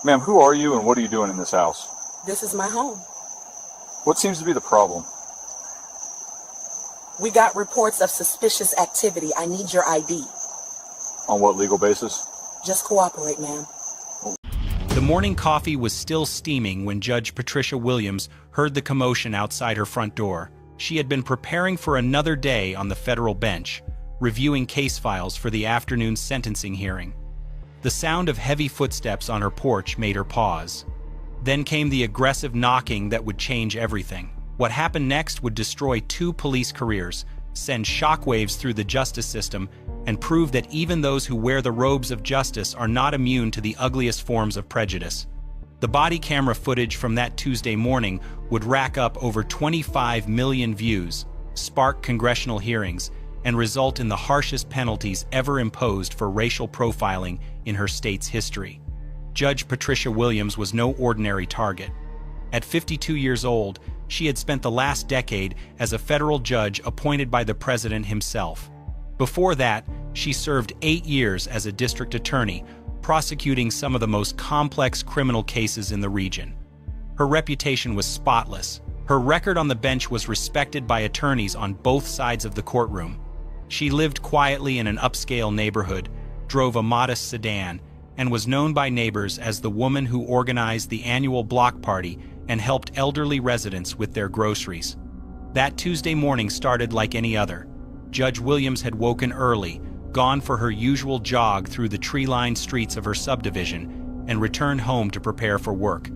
Ma'am, who are you and what are you doing in this house? This is my home. What seems to be the problem? We got reports of suspicious activity. I need your ID. On what legal basis? Just cooperate, ma'am. The morning coffee was still steaming when Judge Patricia Williams heard the commotion outside her front door. She had been preparing for another day on the federal bench, reviewing case files for the afternoon sentencing hearing. The sound of heavy footsteps on her porch made her pause. Then came the aggressive knocking that would change everything. What happened next would destroy 2 police careers, send shockwaves through the justice system, and prove that even those who wear the robes of justice are not immune to the ugliest forms of prejudice. The body camera footage from that Tuesday morning would rack up over 25 million views, spark congressional hearings, and result in the harshest penalties ever imposed for racial profiling in her state's history. Judge Patricia Williams was no ordinary target. At 52 years old, she had spent the last decade as a federal judge appointed by the president himself. Before that, she served 8 years as a district attorney, prosecuting some of the most complex criminal cases in the region. Her reputation was spotless. Her record on the bench was respected by attorneys on both sides of the courtroom. She lived quietly in an upscale neighborhood, drove a modest sedan, and was known by neighbors as the woman who organized the annual block party and helped elderly residents with their groceries. That Tuesday morning started like any other. Judge Williams had woken early, gone for her usual jog through the tree-lined streets of her subdivision, and returned home to prepare for work.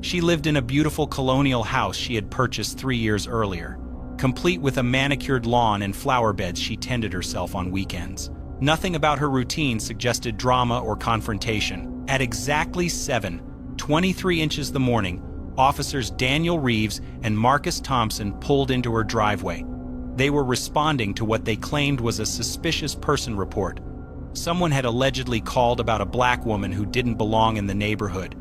She lived in a beautiful colonial house she had purchased 3 years earlier. Complete with a manicured lawn and flower beds, she tended herself on weekends. Nothing about her routine suggested drama or confrontation. At exactly 7:23 inches the morning, officers Daniel Reeves and Marcus Thompson pulled into her driveway. They were responding to what they claimed was a suspicious person report. Someone had allegedly called about a black woman who didn't belong in the neighborhood.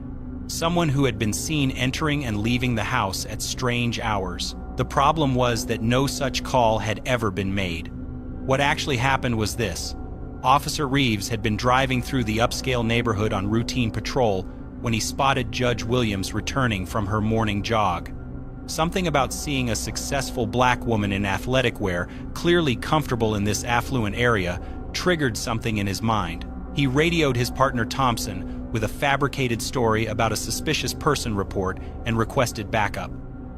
Someone who had been seen entering and leaving the house at strange hours. The problem was that no such call had ever been made. What actually happened was this. Officer Reeves had been driving through the upscale neighborhood on routine patrol when he spotted Judge Williams returning from her morning jog. Something about seeing a successful black woman in athletic wear, clearly comfortable in this affluent area, triggered something in his mind. He radioed his partner Thompson with a fabricated story about a suspicious person report and requested backup.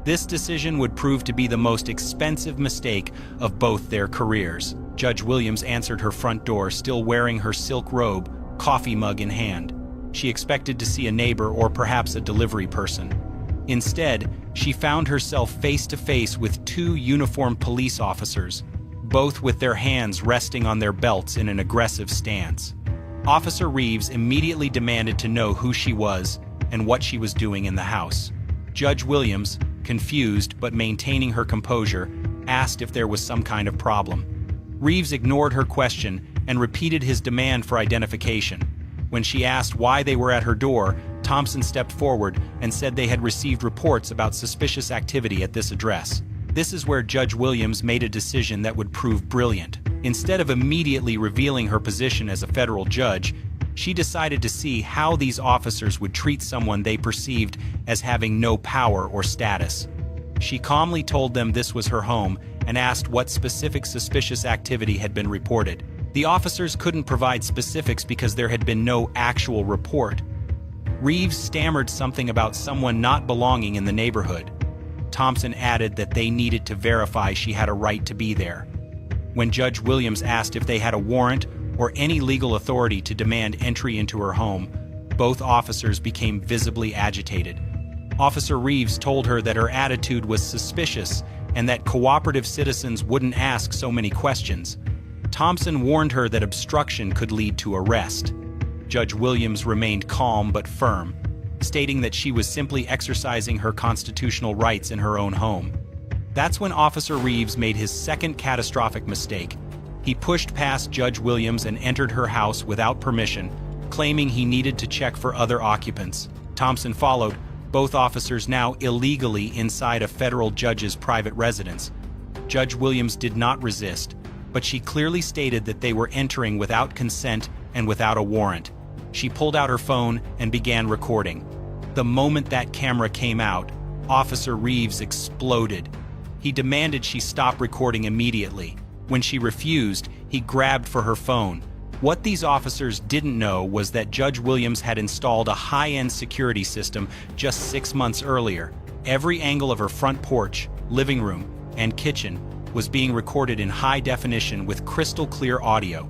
This decision would prove to be the most expensive mistake of both their careers. Judge Williams answered her front door, still wearing her silk robe, coffee mug in hand. She expected to see a neighbor or perhaps a delivery person. Instead, she found herself face to face with 2 uniformed police officers, both with their hands resting on their belts in an aggressive stance. Officer Reeves immediately demanded to know who she was and what she was doing in the house. Judge Williams, confused but maintaining her composure, asked if there was some kind of problem. Reeves ignored her question and repeated his demand for identification. When she asked why they were at her door, Thompson stepped forward and said they had received reports about suspicious activity at this address. This is where Judge Williams made a decision that would prove brilliant. Instead of immediately revealing her position as a federal judge, she decided to see how these officers would treat someone they perceived as having no power or status. She calmly told them this was her home and asked what specific suspicious activity had been reported. The officers couldn't provide specifics because there had been no actual report. Reeves stammered something about someone not belonging in the neighborhood. Thompson added that they needed to verify she had a right to be there. When Judge Williams asked if they had a warrant or any legal authority to demand entry into her home, both officers became visibly agitated. Officer Reeves told her that her attitude was suspicious and that cooperative citizens wouldn't ask so many questions. Thompson warned her that obstruction could lead to arrest. Judge Williams remained calm but firm, stating that she was simply exercising her constitutional rights in her own home. That's when Officer Reeves made his second catastrophic mistake. He pushed past Judge Williams and entered her house without permission, claiming he needed to check for other occupants. Thompson followed, both officers now illegally inside a federal judge's private residence. Judge Williams did not resist, but she clearly stated that they were entering without consent and without a warrant. She pulled out her phone and began recording. The moment that camera came out, Officer Reeves exploded. He demanded she stop recording immediately. When she refused, he grabbed for her phone. What these officers didn't know was that Judge Williams had installed a high-end security system just 6 months earlier. Every angle of her front porch, living room, and kitchen was being recorded in high definition with crystal clear audio.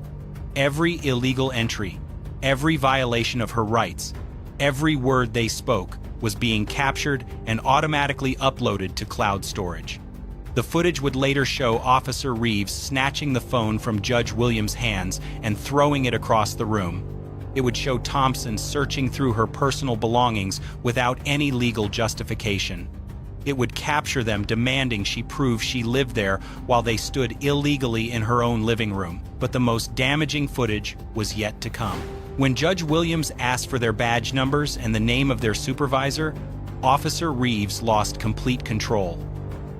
Every illegal entry, every violation of her rights, every word they spoke was being captured and automatically uploaded to cloud storage. The footage would later show Officer Reeves snatching the phone from Judge Williams' hands and throwing it across the room. It would show Thompson searching through her personal belongings without any legal justification. It would capture them demanding she prove she lived there while they stood illegally in her own living room. But the most damaging footage was yet to come. When Judge Williams asked for their badge numbers and the name of their supervisor, Officer Reeves lost complete control.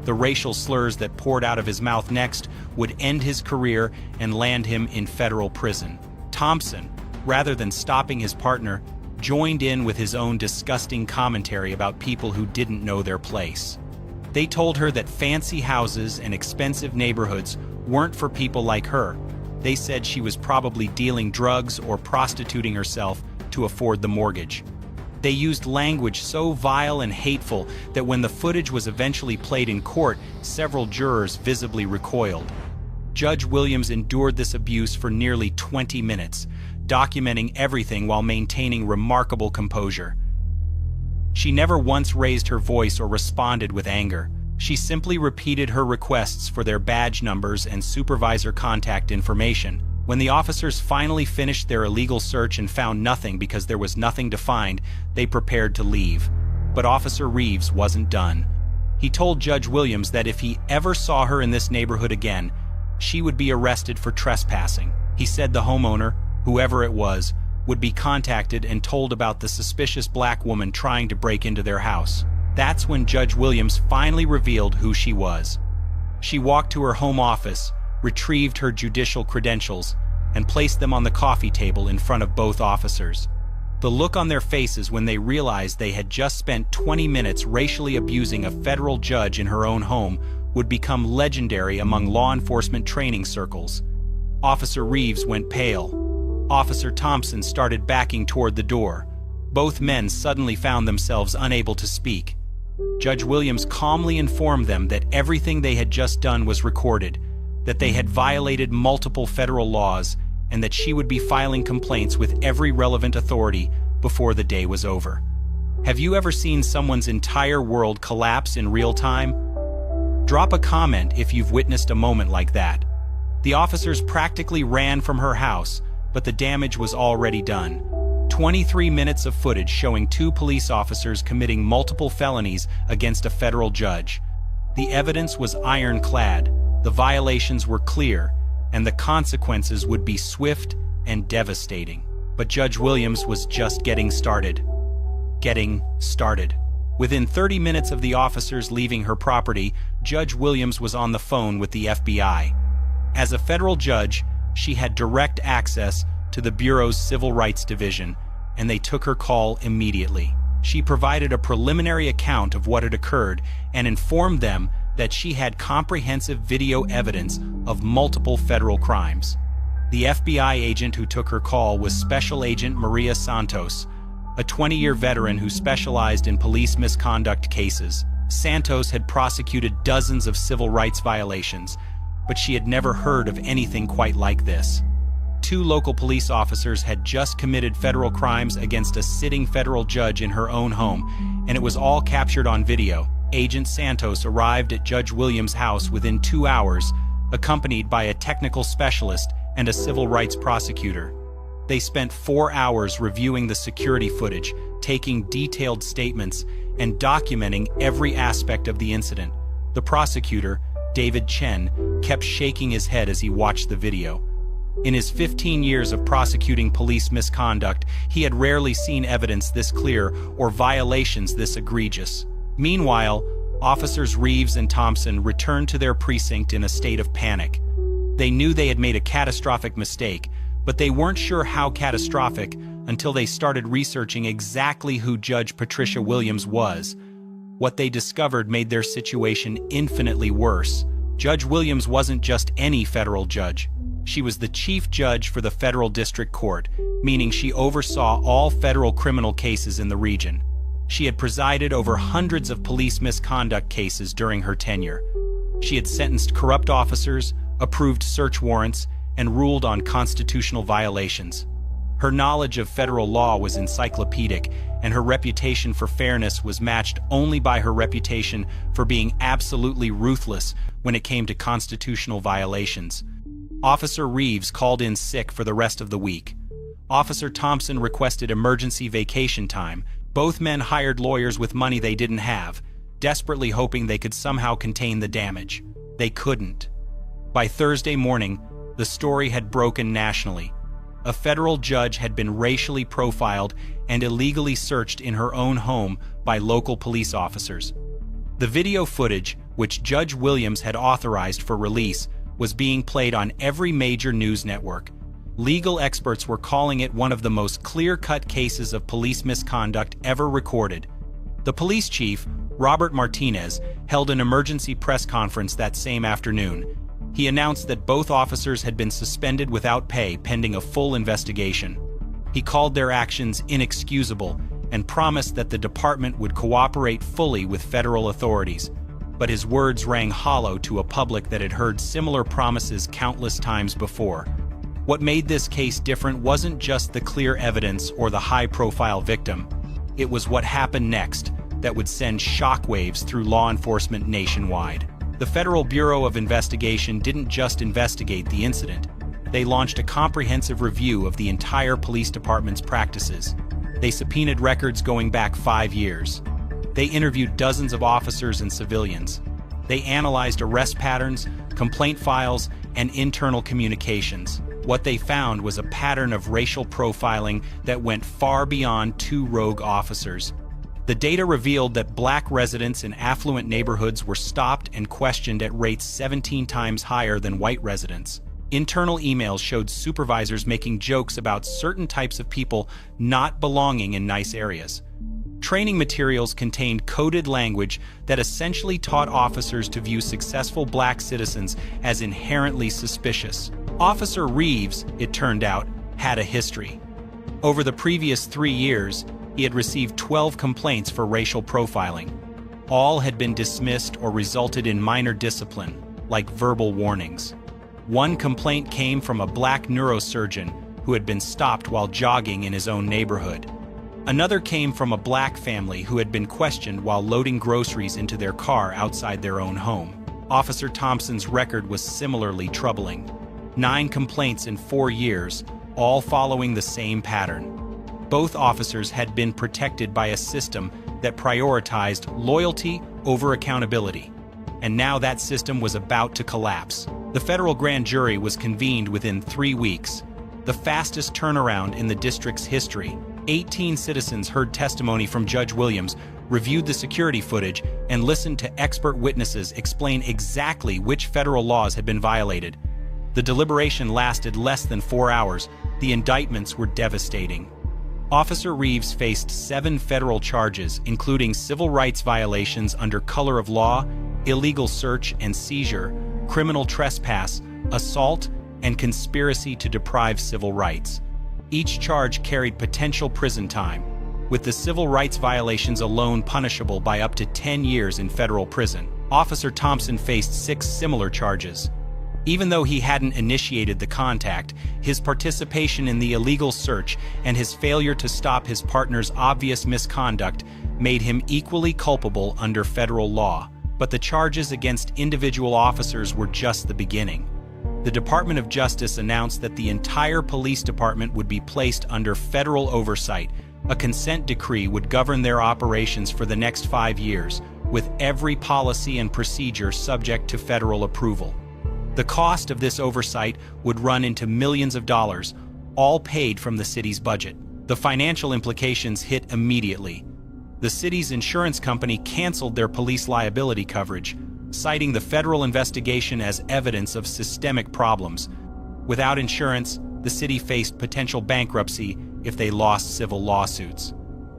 The racial slurs that poured out of his mouth next would end his career and land him in federal prison. Thompson, rather than stopping his partner, joined in with his own disgusting commentary about people who didn't know their place. They told her that fancy houses and expensive neighborhoods weren't for people like her. They said she was probably dealing drugs or prostituting herself to afford the mortgage. They used language so vile and hateful that when the footage was eventually played in court, several jurors visibly recoiled. Judge Williams endured this abuse for nearly 20 minutes, documenting everything while maintaining remarkable composure. She never once raised her voice or responded with anger. She simply repeated her requests for their badge numbers and supervisor contact information. When the officers finally finished their illegal search and found nothing because there was nothing to find, they prepared to leave. But Officer Reeves wasn't done. He told Judge Williams that if he ever saw her in this neighborhood again, she would be arrested for trespassing. He said the homeowner, whoever it was, would be contacted and told about the suspicious black woman trying to break into their house. That's when Judge Williams finally revealed who she was. She walked to her home office, retrieved her judicial credentials, and placed them on the coffee table in front of both officers. The look on their faces when they realized they had just spent 20 minutes racially abusing a federal judge in her own home would become legendary among law enforcement training circles. Officer Reeves went pale. Officer Thompson started backing toward the door. Both men suddenly found themselves unable to speak. Judge Williams calmly informed them that everything they had just done was recorded, that they had violated multiple federal laws, and that she would be filing complaints with every relevant authority before the day was over. Have you ever seen someone's entire world collapse in real time? Drop a comment if you've witnessed a moment like that. The officers practically ran from her house, but the damage was already done. 23 minutes of footage showing 2 police officers committing multiple felonies against a federal judge. The evidence was ironclad. The violations were clear, and the consequences would be swift and devastating. But Judge Williams was just getting started. Within 30 minutes of the officers leaving her property, Judge Williams was on the phone with the FBI. As a federal judge, she had direct access to the Bureau's Civil Rights Division, and they took her call immediately. She provided a preliminary account of what had occurred and informed them that she had comprehensive video evidence of multiple federal crimes. The FBI agent who took her call was Special Agent Maria Santos, a 20-year veteran who specialized in police misconduct cases. Santos had prosecuted dozens of civil rights violations, but she had never heard of anything quite like this. 2 local police officers had just committed federal crimes against a sitting federal judge in her own home, and it was all captured on video. Agent Santos arrived at Judge Williams' house within 2 hours, accompanied by a technical specialist and a civil rights prosecutor. They spent 4 hours reviewing the security footage, taking detailed statements, and documenting every aspect of the incident. The prosecutor, David Chen, kept shaking his head as he watched the video. In his 15 years of prosecuting police misconduct, he had rarely seen evidence this clear or violations this egregious. Meanwhile, Officers Reeves and Thompson returned to their precinct in a state of panic. They knew they had made a catastrophic mistake, but they weren't sure how catastrophic until they started researching exactly who Judge Patricia Williams was. What they discovered made their situation infinitely worse. Judge Williams wasn't just any federal judge. She was the chief judge for the federal district court, meaning she oversaw all federal criminal cases in the region. She had presided over hundreds of police misconduct cases during her tenure. She had sentenced corrupt officers, approved search warrants, and ruled on constitutional violations. Her knowledge of federal law was encyclopedic, and her reputation for fairness was matched only by her reputation for being absolutely ruthless when it came to constitutional violations. Officer Reeves called in sick for the rest of the week. Officer Thompson requested emergency vacation time. Both men hired lawyers with money they didn't have, desperately hoping they could somehow contain the damage. They couldn't. By Thursday morning, the story had broken nationally. A federal judge had been racially profiled and illegally searched in her own home by local police officers. The video footage, which Judge Williams had authorized for release, was being played on every major news network. Legal experts were calling it one of the most clear-cut cases of police misconduct ever recorded. The police chief, Robert Martinez, held an emergency press conference that same afternoon. He announced that both officers had been suspended without pay pending a full investigation. He called their actions inexcusable and promised that the department would cooperate fully with federal authorities. But his words rang hollow to a public that had heard similar promises countless times before. What made this case different wasn't just the clear evidence or the high-profile victim. It was what happened next that would send shockwaves through law enforcement nationwide. The Federal Bureau of Investigation didn't just investigate the incident. They launched a comprehensive review of the entire police department's practices. They subpoenaed records going back 5 years. They interviewed dozens of officers and civilians. They analyzed arrest patterns, complaint files, and internal communications. What they found was a pattern of racial profiling that went far beyond 2 rogue officers. The data revealed that black residents in affluent neighborhoods were stopped and questioned at rates 17 times higher than white residents. Internal emails showed supervisors making jokes about certain types of people not belonging in nice areas. Training materials contained coded language that essentially taught officers to view successful black citizens as inherently suspicious. Officer Reeves, it turned out, had a history. Over the previous 3 years, he had received 12 complaints for racial profiling. All had been dismissed or resulted in minor discipline, like verbal warnings. One complaint came from a black neurosurgeon who had been stopped while jogging in his own neighborhood. Another came from a black family who had been questioned while loading groceries into their car outside their own home. Officer Thompson's record was similarly troubling. 9 complaints in 4 years, all following the same pattern. Both officers had been protected by a system that prioritized loyalty over accountability. And now that system was about to collapse. The federal grand jury was convened within 3 weeks, the fastest turnaround in the district's history. 18 citizens heard testimony from Judge Williams, reviewed the security footage, and listened to expert witnesses explain exactly which federal laws had been violated. The deliberation lasted less than 4 hours. The indictments were devastating. Officer Reeves faced 7 federal charges, including civil rights violations under color of law, illegal search and seizure, criminal trespass, assault, and conspiracy to deprive civil rights. Each charge carried potential prison time, with the civil rights violations alone punishable by up to 10 years in federal prison. Officer Thompson faced 6 similar charges. Even though he hadn't initiated the contact, his participation in the illegal search and his failure to stop his partner's obvious misconduct made him equally culpable under federal law. But the charges against individual officers were just the beginning. The Department of Justice announced that the entire police department would be placed under federal oversight. A consent decree would govern their operations for the next 5 years, with every policy and procedure subject to federal approval. The cost of this oversight would run into millions of dollars, all paid from the city's budget. The financial implications hit immediately. The city's insurance company canceled their police liability coverage, citing the federal investigation as evidence of systemic problems. Without insurance, the city faced potential bankruptcy if they lost civil lawsuits.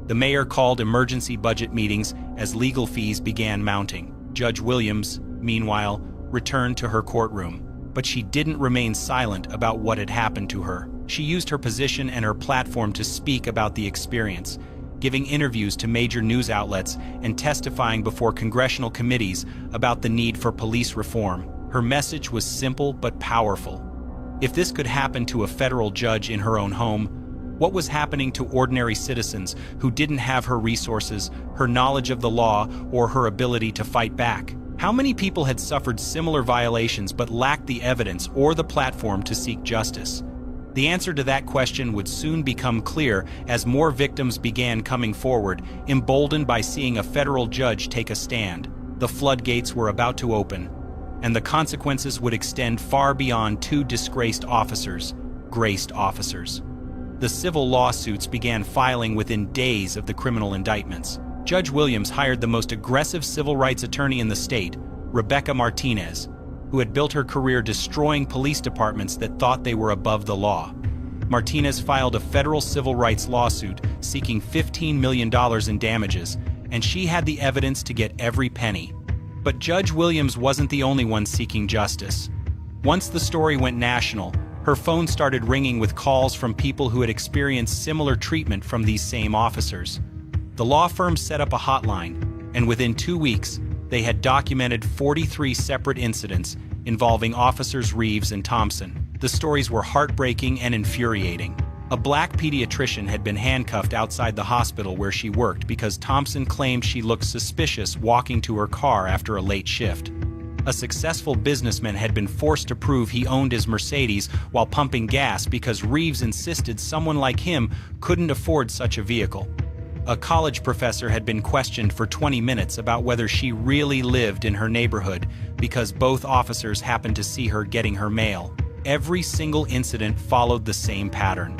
The mayor called emergency budget meetings as legal fees began mounting. Judge Williams, meanwhile, returned to her courtroom, but she didn't remain silent about what had happened to her. She used her position and her platform to speak about the experience, giving interviews to major news outlets and testifying before congressional committees about the need for police reform. Her message was simple but powerful. If this could happen to a federal judge in her own home, what was happening to ordinary citizens who didn't have her resources, her knowledge of the law, or her ability to fight back? How many people had suffered similar violations but lacked the evidence or the platform to seek justice? The answer to that question would soon become clear as more victims began coming forward, emboldened by seeing a federal judge take a stand. The floodgates were about to open, and the consequences would extend far beyond two disgraced officers, graced officers. The civil lawsuits began filing within days of the criminal indictments. Judge Williams hired the most aggressive civil rights attorney in the state, Rebecca Martinez, who had built her career destroying police departments that thought they were above the law. Martinez filed a federal civil rights lawsuit seeking $15 million in damages, and she had the evidence to get every penny. But Judge Williams wasn't the only one seeking justice. Once the story went national, her phone started ringing with calls from people who had experienced similar treatment from these same officers. The law firm set up a hotline, and within 2 weeks, they had documented 43 separate incidents involving officers Reeves and Thompson. The stories were heartbreaking and infuriating. A black pediatrician had been handcuffed outside the hospital where she worked because Thompson claimed she looked suspicious walking to her car after a late shift. A successful businessman had been forced to prove he owned his Mercedes while pumping gas because Reeves insisted someone like him couldn't afford such a vehicle. A college professor had been questioned for 20 minutes about whether she really lived in her neighborhood because both officers happened to see her getting her mail. Every single incident followed the same pattern.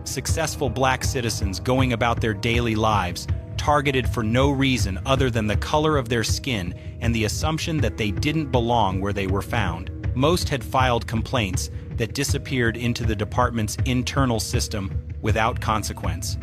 Successful black citizens going about their daily lives, targeted for no reason other than the color of their skin and the assumption that they didn't belong where they were found. Most had filed complaints that disappeared into the department's internal system without consequence.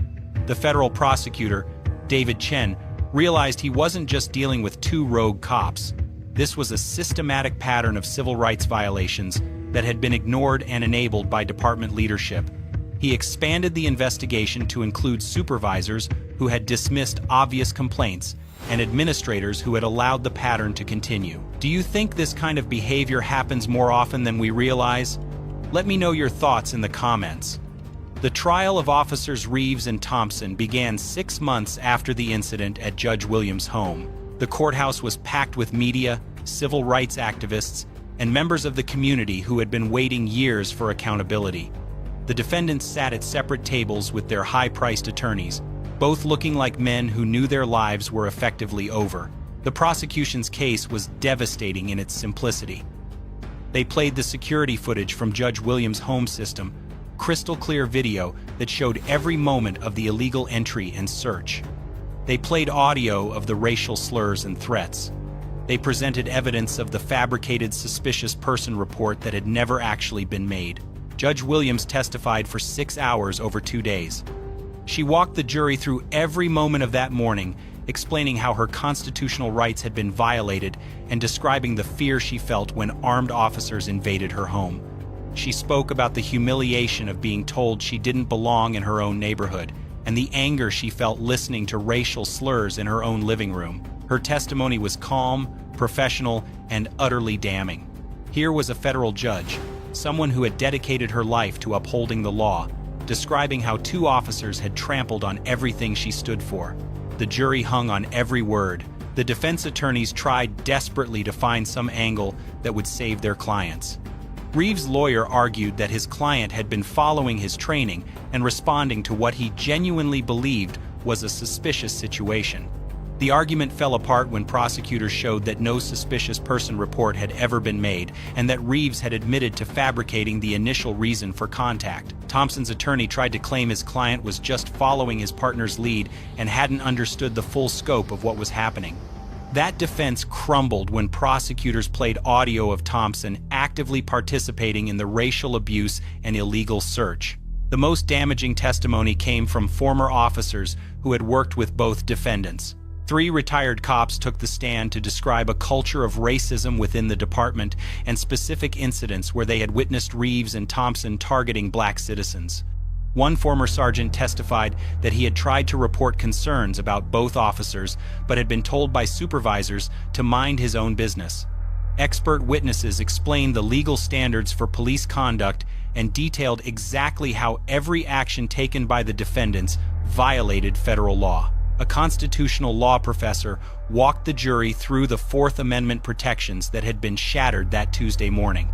The federal prosecutor, David Chen, realized he wasn't just dealing with two rogue cops. This was a systematic pattern of civil rights violations that had been ignored and enabled by department leadership. He expanded the investigation to include supervisors who had dismissed obvious complaints and administrators who had allowed the pattern to continue. Do you think this kind of behavior happens more often than we realize? Let me know your thoughts in the comments. The trial of officers Reeves and Thompson began 6 months after the incident at Judge Williams' home. The courthouse was packed with media, civil rights activists, and members of the community who had been waiting years for accountability. The defendants sat at separate tables with their high-priced attorneys, both looking like men who knew their lives were effectively over. The prosecution's case was devastating in its simplicity. They played the security footage from Judge Williams' home system, crystal-clear video that showed every moment of the illegal entry and search. They played audio of the racial slurs and threats. They presented evidence of the fabricated suspicious person report that had never actually been made. Judge Williams testified for 6 hours over 2 days. She walked the jury through every moment of that morning, explaining how her constitutional rights had been violated and describing the fear she felt when armed officers invaded her home. She spoke about the humiliation of being told she didn't belong in her own neighborhood and the anger she felt listening to racial slurs in her own living room. Her testimony was calm, professional, and utterly damning. Here was a federal judge, someone who had dedicated her life to upholding the law, describing how 2 officers had trampled on everything she stood for. The jury hung on every word. The defense attorneys tried desperately to find some angle that would save their clients. Reeves' lawyer argued that his client had been following his training and responding to what he genuinely believed was a suspicious situation. The argument fell apart when prosecutors showed that no suspicious person report had ever been made and that Reeves had admitted to fabricating the initial reason for contact. Thompson's attorney tried to claim his client was just following his partner's lead and hadn't understood the full scope of what was happening. That defense crumbled when prosecutors played audio of Thompson actively participating in the racial abuse and illegal search. The most damaging testimony came from former officers who had worked with both defendants. 3 retired cops took the stand to describe a culture of racism within the department and specific incidents where they had witnessed Reeves and Thompson targeting black citizens. One former sergeant testified that he had tried to report concerns about both officers but had been told by supervisors to mind his own business. Expert witnesses explained the legal standards for police conduct and detailed exactly how every action taken by the defendants violated federal law. A constitutional law professor walked the jury through the Fourth Amendment protections that had been shattered that Tuesday morning.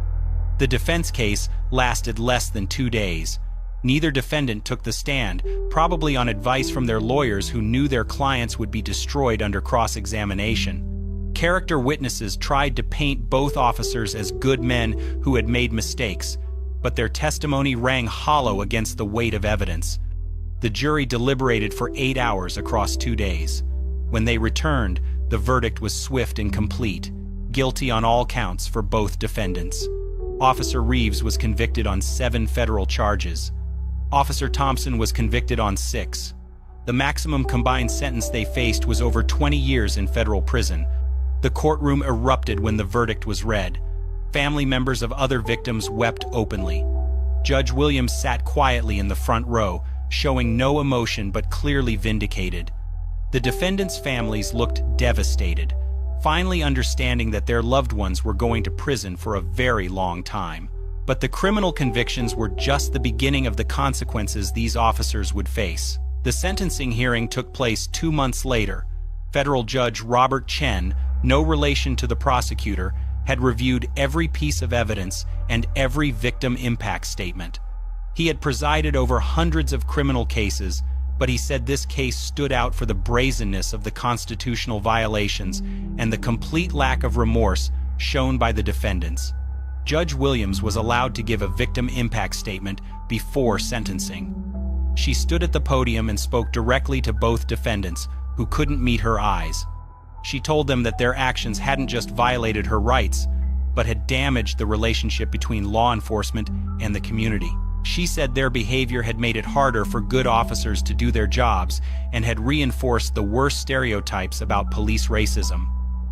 The defense case lasted less than 2 days. Neither defendant took the stand, probably on advice from their lawyers who knew their clients would be destroyed under cross-examination. Character witnesses tried to paint both officers as good men who had made mistakes, but their testimony rang hollow against the weight of evidence. The jury deliberated for 8 hours across 2 days. When they returned, the verdict was swift and complete, guilty on all counts for both defendants. Officer Reeves was convicted on 7 federal charges. Officer Thompson was convicted on 6. The maximum combined sentence they faced was over 20 years in federal prison. The courtroom erupted when the verdict was read. Family members of other victims wept openly. Judge Williams sat quietly in the front row, showing no emotion but clearly vindicated. The defendants' families looked devastated, finally understanding that their loved ones were going to prison for a very long time. But the criminal convictions were just the beginning of the consequences these officers would face. The sentencing hearing took place 2 months later. Federal Judge Robert Chen, no relation to the prosecutor, had reviewed every piece of evidence and every victim impact statement. He had presided over hundreds of criminal cases, but he said this case stood out for the brazenness of the constitutional violations and the complete lack of remorse shown by the defendants. Judge Williams was allowed to give a victim impact statement before sentencing. She stood at the podium and spoke directly to both defendants, who couldn't meet her eyes. She told them that their actions hadn't just violated her rights, but had damaged the relationship between law enforcement and the community. She said their behavior had made it harder for good officers to do their jobs and had reinforced the worst stereotypes about police racism.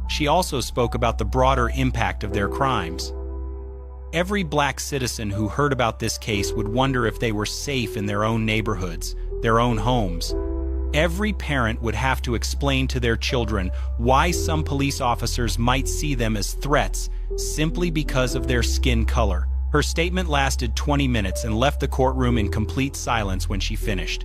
She also spoke about the broader impact of their crimes. Every black citizen who heard about this case would wonder if they were safe in their own neighborhoods, their own homes. Every parent would have to explain to their children why some police officers might see them as threats simply because of their skin color. Her statement lasted 20 minutes and left the courtroom in complete silence when she finished.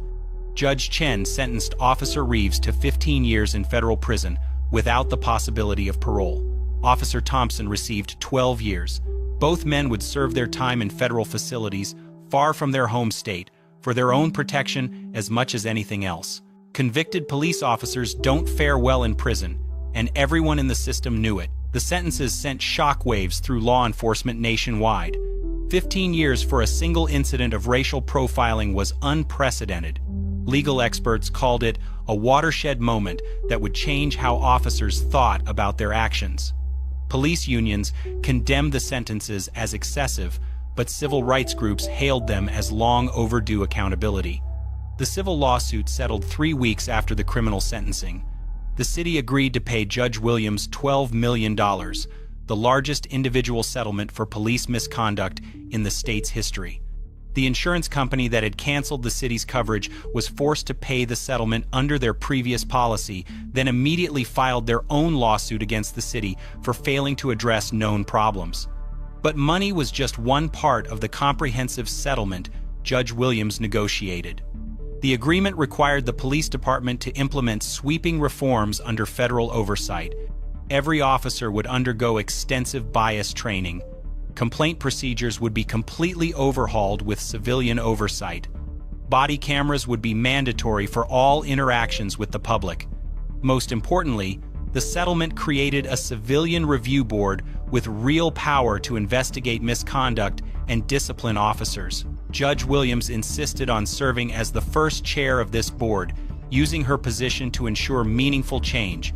Judge Chen sentenced Officer Reeves to 15 years in federal prison without the possibility of parole. Officer Thompson received 12 years. Both men would serve their time in federal facilities far from their home state for their own protection as much as anything else. Convicted police officers don't fare well in prison, and everyone in the system knew it. The sentences sent shockwaves through law enforcement nationwide. 15 years for a single incident of racial profiling was unprecedented. Legal experts called it a watershed moment that would change how officers thought about their actions. Police unions condemned the sentences as excessive, but civil rights groups hailed them as long overdue accountability. The civil lawsuit settled 3 weeks after the criminal sentencing. The city agreed to pay Judge Williams $12 million, the largest individual settlement for police misconduct in the state's history. The insurance company that had canceled the city's coverage was forced to pay the settlement under their previous policy, then immediately filed their own lawsuit against the city for failing to address known problems. But money was just one part of the comprehensive settlement Judge Williams negotiated. The agreement required the police department to implement sweeping reforms under federal oversight. Every officer would undergo extensive bias training. Complaint procedures would be completely overhauled with civilian oversight. Body cameras would be mandatory for all interactions with the public. Most importantly, the settlement created a civilian review board with real power to investigate misconduct and discipline officers. Judge Williams insisted on serving as the first chair of this board, using her position to ensure meaningful change.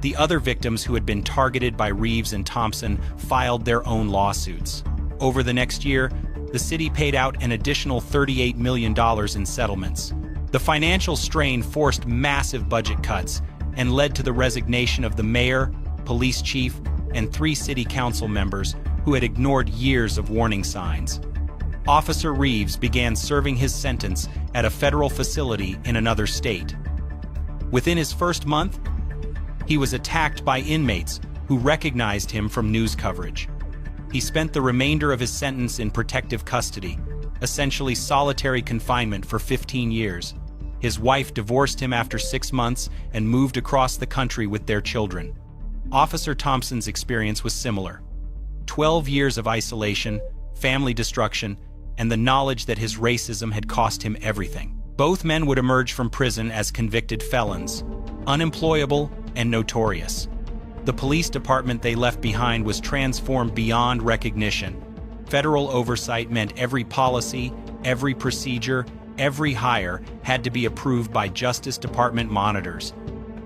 The other victims who had been targeted by Reeves and Thompson filed their own lawsuits. Over the next year, the city paid out an additional $38 million in settlements. The financial strain forced massive budget cuts and led to the resignation of the mayor, police chief, and 3 city council members who had ignored years of warning signs. Officer Reeves began serving his sentence at a federal facility in another state. Within his first month, he was attacked by inmates who recognized him from news coverage. He spent the remainder of his sentence in protective custody, essentially solitary confinement for 15 years. His wife divorced him after 6 months and moved across the country with their children. Officer Thompson's experience was similar. 12 years of isolation, family destruction, and the knowledge that his racism had cost him everything. Both men would emerge from prison as convicted felons, unemployable and notorious. The police department they left behind was transformed beyond recognition. Federal oversight meant every policy, every procedure, every hire had to be approved by Justice Department monitors.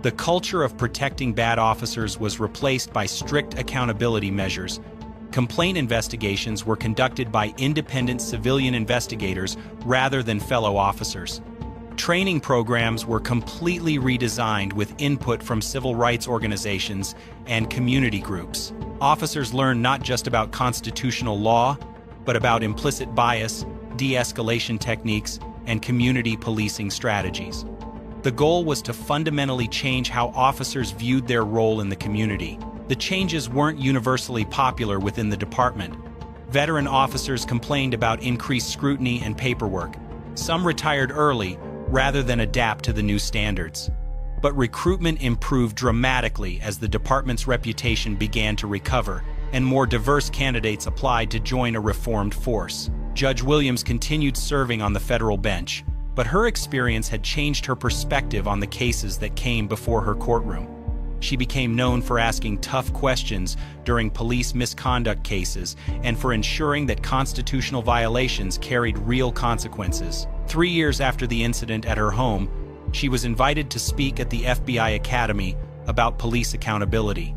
The culture of protecting bad officers was replaced by strict accountability measures. Complaint investigations were conducted by independent civilian investigators rather than fellow officers. Training programs were completely redesigned with input from civil rights organizations and community groups. Officers learned not just about constitutional law, but about implicit bias, de-escalation techniques, and community policing strategies. The goal was to fundamentally change how officers viewed their role in the community. The changes weren't universally popular within the department. Veteran officers complained about increased scrutiny and paperwork. Some retired early rather than adapt to the new standards. But recruitment improved dramatically as the department's reputation began to recover, and more diverse candidates applied to join a reformed force. Judge Williams continued serving on the federal bench, but her experience had changed her perspective on the cases that came before her courtroom. She became known for asking tough questions during police misconduct cases and for ensuring that constitutional violations carried real consequences. 3 years after the incident at her home, she was invited to speak at the FBI Academy about police accountability.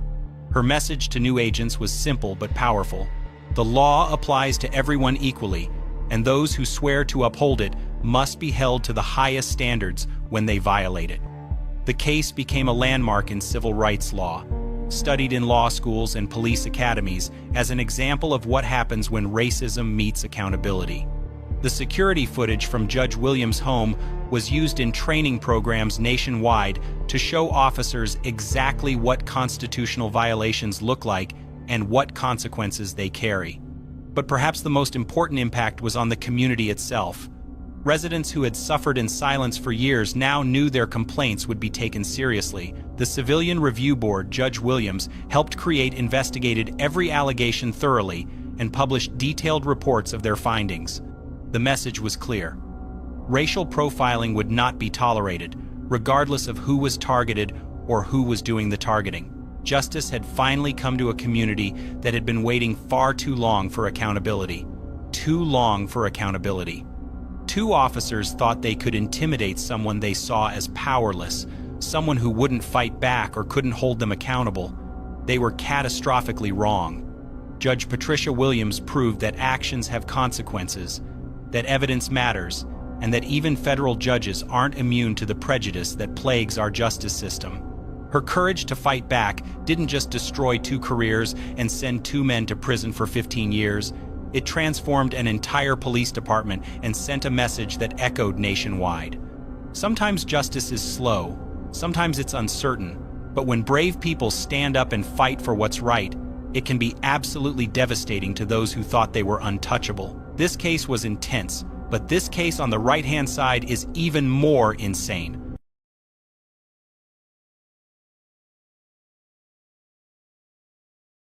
Her message to new agents was simple but powerful. The law applies to everyone equally, and those who swear to uphold it must be held to the highest standards when they violate it. The case became a landmark in civil rights law, studied in law schools and police academies as an example of what happens when racism meets accountability. The security footage from Judge Williams' home was used in training programs nationwide to show officers exactly what constitutional violations look like and what consequences they carry. But perhaps the most important impact was on the community itself. Residents who had suffered in silence for years now knew their complaints would be taken seriously. The Civilian Review Board, Judge Williams, helped create investigated every allegation thoroughly and published detailed reports of their findings. The message was clear. Racial profiling would not be tolerated, regardless of who was targeted or who was doing the targeting. Justice had finally come to a community that had been waiting far too long for accountability. Too long for accountability. 2 officers thought they could intimidate someone they saw as powerless, someone who wouldn't fight back or couldn't hold them accountable. They were catastrophically wrong. Judge Patricia Williams proved that actions have consequences, that evidence matters, and that even federal judges aren't immune to the prejudice that plagues our justice system. Her courage to fight back didn't just destroy 2 careers and send 2 men to prison for 15 years. It transformed an entire police department and sent a message that echoed nationwide. Sometimes justice is slow, sometimes it's uncertain, but when brave people stand up and fight for what's right, it can be absolutely devastating to those who thought they were untouchable. This case was intense, but this case on the right-hand side is even more insane.